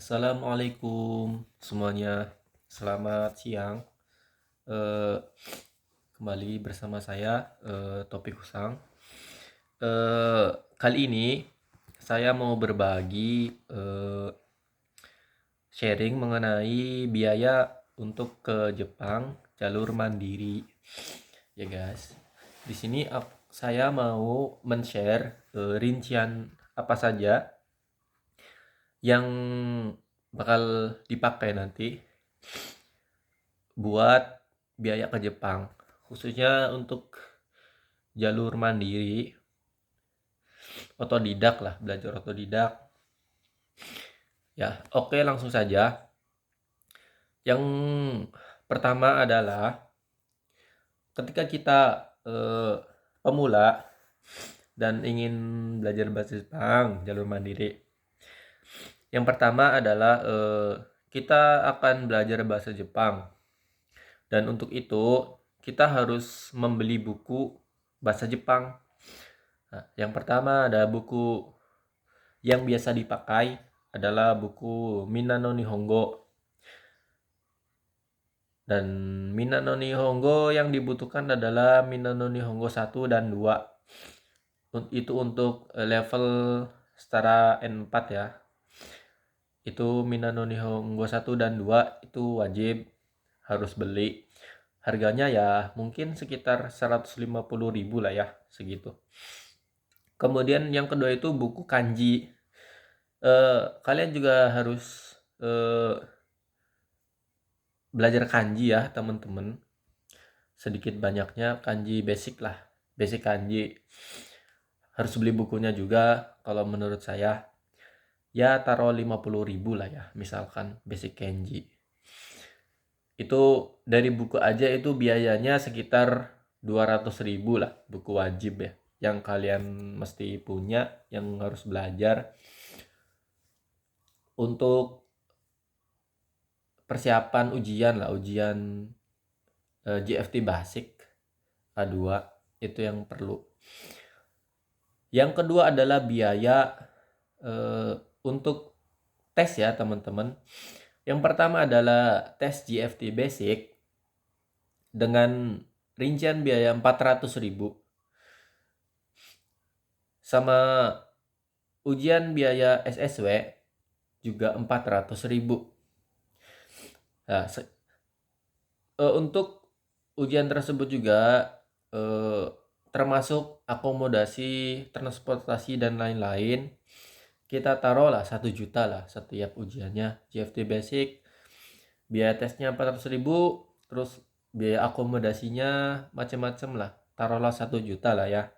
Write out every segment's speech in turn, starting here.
Assalamualaikum semuanya, selamat siang. Eh, Kembali bersama saya, Topik Husang. Eh, Kali ini saya mau berbagi sharing mengenai biaya untuk ke Jepang jalur mandiri, ya guys. Di sini saya mau men-share rincian apa saja yang bakal dipakai nanti buat biaya ke Jepang, khususnya untuk jalur mandiri, otodidak lah, belajar otodidak. Ya, oke, langsung saja. Yang pertama adalah ketika kita pemula dan ingin belajar bahasa Jepang jalur mandiri. Yang pertama adalah kita akan belajar bahasa Jepang. Dan untuk itu kita harus membeli buku bahasa Jepang. Nah, yang pertama ada buku yang biasa dipakai adalah buku Minano Nihongo. Dan Minano Nihongo yang dibutuhkan adalah Minano Nihongo 1 dan 2. Itu untuk level setara N4 ya. Itu Minano Nihongo 1 dan 2 itu wajib harus beli. Harganya ya mungkin sekitar 150.000 lah ya, segitu. Kemudian yang kedua itu buku kanji. Kalian juga harus belajar kanji ya teman-teman. Sedikit banyaknya kanji basic lah, basic kanji. Harus beli bukunya juga kalau menurut saya. Ya taruh 50.000 lah ya, misalkan basic kanji. Itu dari buku aja itu biayanya sekitar 200.000 lah, buku wajib ya, yang kalian mesti punya, yang harus belajar untuk persiapan ujian lah, ujian GFT Basic A2 itu yang perlu. Yang kedua adalah biaya untuk tes ya teman-teman. Yang pertama adalah tes GFT Basic dengan rincian biaya 400.000 sama ujian biaya SSW juga 400.000. Nah, untuk ujian tersebut juga termasuk akomodasi, transportasi dan lain-lain. Kita taruhlah 1 juta lah setiap ujiannya. GFT Basic biaya tesnya 400.000, terus biaya akomodasinya macam-macam lah, taruhlah 1 juta lah ya.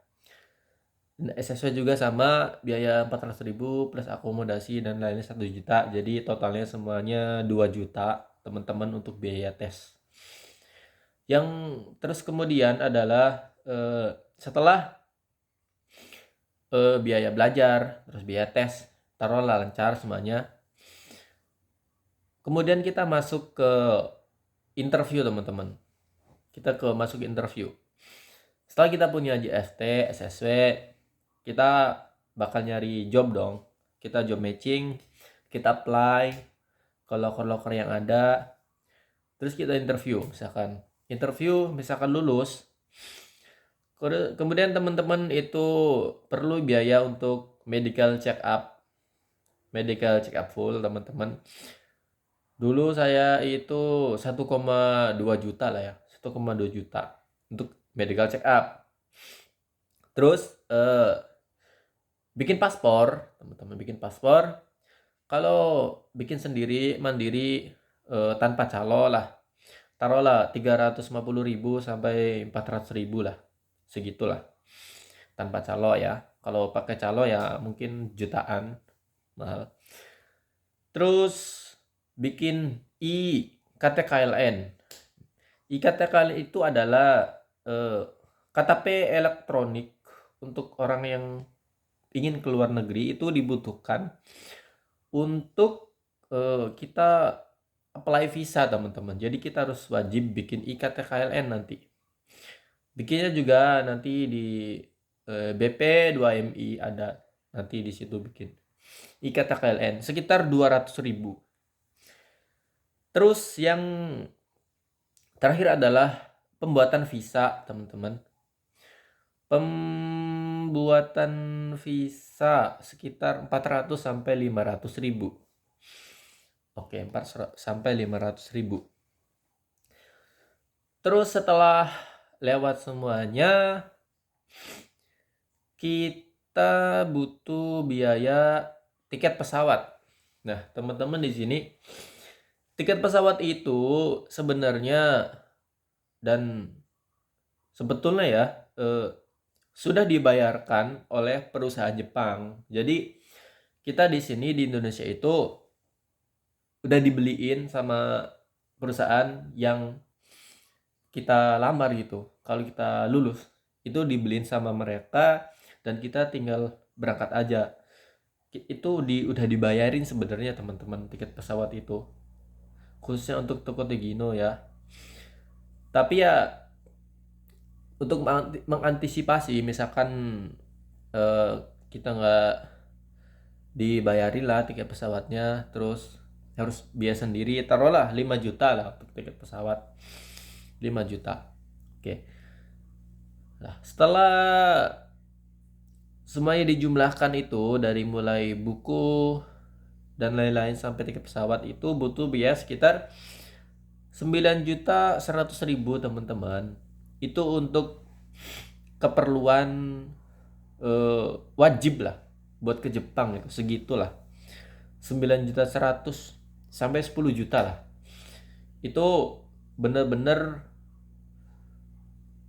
SSW juga sama, biaya 400.000 plus akomodasi dan lainnya 1 juta. Jadi totalnya semuanya 2 juta teman-teman untuk biaya tes. Yang terus kemudian adalah setelah biaya belajar, terus biaya tes, taruhlah lancar semuanya. Kemudian kita masuk ke interview teman-teman. Kita masuk interview. Setelah kita punya JFT, SSW, kita bakal nyari job dong. Kita job matching, kita apply ke loker-loker yang ada. Terus kita interview, misalkan lulus. Kemudian teman-teman itu perlu biaya untuk medical check up full teman-teman. Dulu saya itu 1,2 juta lah ya, 1,2 juta untuk medical check up. Terus bikin paspor, teman-teman bikin paspor. Kalau bikin sendiri mandiri tanpa calo lah, taruhlah 350.000 sampai 400.000 lah, segitulah tanpa calo ya. Kalau pakai calo ya mungkin jutaan, mahal. Terus bikin IKTKLN. IKTKLN itu adalah KTP elektronik untuk orang yang ingin keluar negeri. Itu dibutuhkan untuk kita apply visa teman-teman. Jadi kita harus wajib bikin IKTKLN nanti. Bikinnya juga nanti di BP 2MI ada nanti di situ bikin. IKTA KLN sekitar 200.000. Terus yang terakhir adalah pembuatan visa, teman-teman. Pembuatan visa sekitar 400 sampai 500.000. Oke, 400 sampai 500.000. Terus setelah lewat semuanya, kita butuh biaya tiket pesawat. Nah, teman-teman di sini tiket pesawat itu sebenarnya dan sebetulnya ya sudah dibayarkan oleh perusahaan Jepang. Jadi kita di sini di Indonesia itu udah dibeliin sama perusahaan yang kita lamar gitu. Kalau kita lulus itu dibeliin sama mereka dan kita tinggal berangkat aja. Itu udah dibayarin sebenarnya teman-teman tiket pesawat itu. Khususnya untuk Toko Tegino ya. Tapi ya untuk mengantisipasi misalkan kita nggak dibayarin lah tiket pesawatnya, terus harus biaya sendiri, taruhlah 5 juta lah untuk tiket pesawat, 5 juta. Oke. Nah, setelah semuanya dijumlahkan itu dari mulai buku dan lain-lain sampai tiket pesawat itu butuh biaya sekitar 9.100.000 teman-teman. Itu untuk keperluan wajib lah buat ke Jepang itu segitulah. 9.100.000 sampai 10 juta lah. Itu bener-bener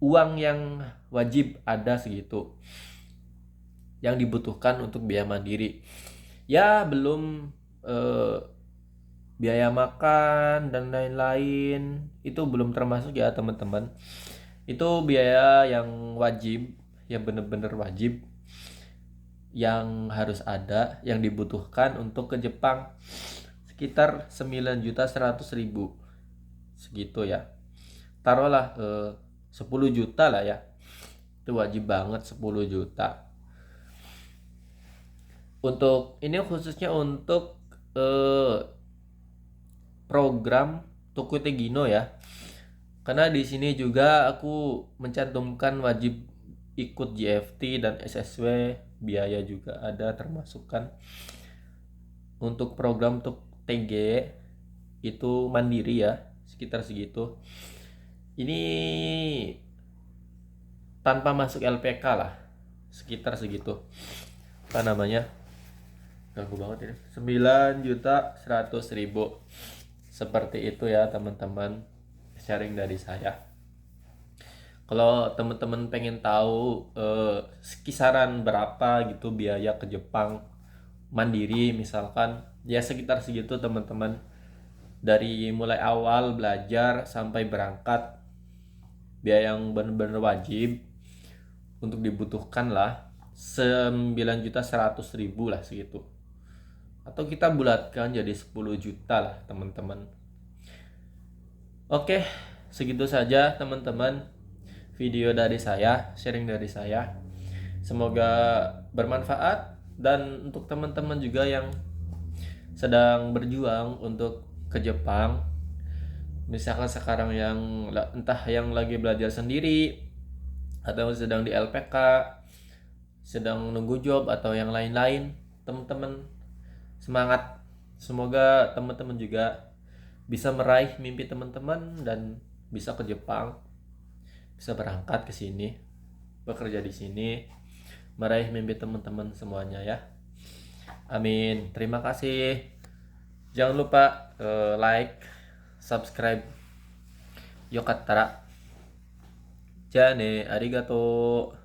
uang yang wajib ada segitu yang dibutuhkan untuk biaya mandiri. Ya belum biaya makan dan lain-lain itu belum termasuk ya teman-teman. Itu biaya yang wajib, yang bener-bener wajib, yang harus ada, yang dibutuhkan untuk ke Jepang sekitar 9.100.000 segitu ya. Taruhlah 10 juta lah ya. Itu wajib banget 10 juta. Untuk ini khususnya untuk program Toko Tegino ya. Karena di sini juga aku mencantumkan wajib ikut GFT dan SSW, biaya juga ada termasuk kan. Untuk program untuk TG itu mandiri ya, sekitar segitu. Ini tanpa masuk LPK lah, sekitar segitu. Apa namanya? Ganggu banget ini. 9.100.000. Seperti itu ya teman-teman, sharing dari saya. Kalau teman-teman pengen tahu kisaran berapa gitu biaya ke Jepang mandiri misalkan, ya sekitar segitu teman-teman. Dari mulai awal belajar sampai berangkat, biaya yang benar-benar wajib untuk dibutuhkan lah 9.100.000 lah segitu. Atau kita bulatkan jadi 10 juta lah teman-teman. Oke, segitu saja teman-teman video dari saya, sharing dari saya. Semoga bermanfaat, dan untuk teman-teman juga yang sedang berjuang untuk ke Jepang, misalkan sekarang yang entah yang lagi belajar sendiri atau sedang di LPK, sedang nunggu job atau yang lain-lain, teman-teman semangat. Semoga teman-teman juga bisa meraih mimpi teman-teman dan bisa ke Jepang, bisa berangkat ke sini, bekerja di sini, meraih mimpi teman-teman semuanya ya. Amin. Terima kasih. Jangan lupa like, subscribe. Yokattara. じゃあね、ありがとう。